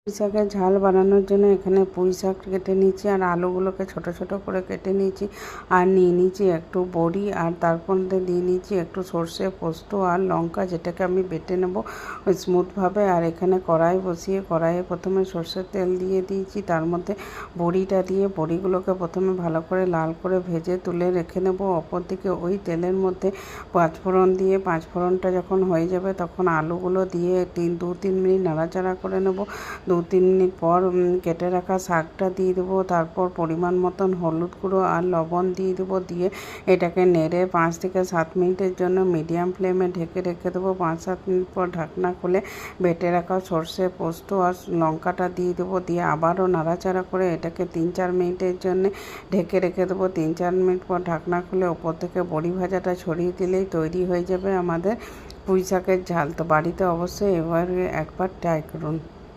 পুঁই শাকের ঝাল বানানোর জন্য এখানে পুঁই শাক কেটে নিয়েছি আর আলুগুলোকে ছোট ছোট করে কেটে নিয়েছি আর নিয়ে নিয়েছি একটু বড়ি আর তারপর দিয়ে নিয়েছি একটু সর্ষে পোস্ত আর লঙ্কা, যেটাকে আমি বেটে নেব স্মুথভাবে। আর এখানে কড়াই বসিয়ে কড়াইয়ে প্রথমে সর্ষের তেল দিয়ে দিয়েছি, তার মধ্যে বড়িটা দিয়ে বড়িগুলোকে প্রথমে ভালো করে লাল করে ভেজে তুলে রেখে নেব। অপরদিকে ওই তেলের মধ্যে পাঁচফোড়ন দিয়ে পাঁচফোড়নটা যখন হয়ে যাবে তখন আলুগুলো দিয়ে 2-3 মিনিট নাড়াচাড়া করে নেব। 2-3 মিনিট পর কেটে রাখা শাকটা দিয়ে দেবো, তারপর পরিমাণ মতন হলুদ গুঁড়ো আর লবণ দিয়ে দেবো, দিয়ে এটাকে নেড়ে 5 থেকে 7 মিনিটের জন্য মিডিয়াম ফ্লেমে ঢেকে রেখে দেবো। 5-7 মিনিট পর ঢাকনা খুলে বেটে রাখা সর্ষে পোস্ত আর লঙ্কাটা দিয়ে দেবো, দিয়ে আবারও নাড়াচাড়া করে এটাকে 3-4 মিনিটের জন্য ঢেকে রেখে দেবো। 3-4 মিনিট পর ঢাকনা খুলে ওপর থেকে বড়ি ভাজাটা ছড়িয়ে দিলেই তৈরি হয়ে যাবে আমাদের পুঁই শাকের ঝাল। তো বাড়িতে অবশ্যই এবার একবার ট্রাই করুন।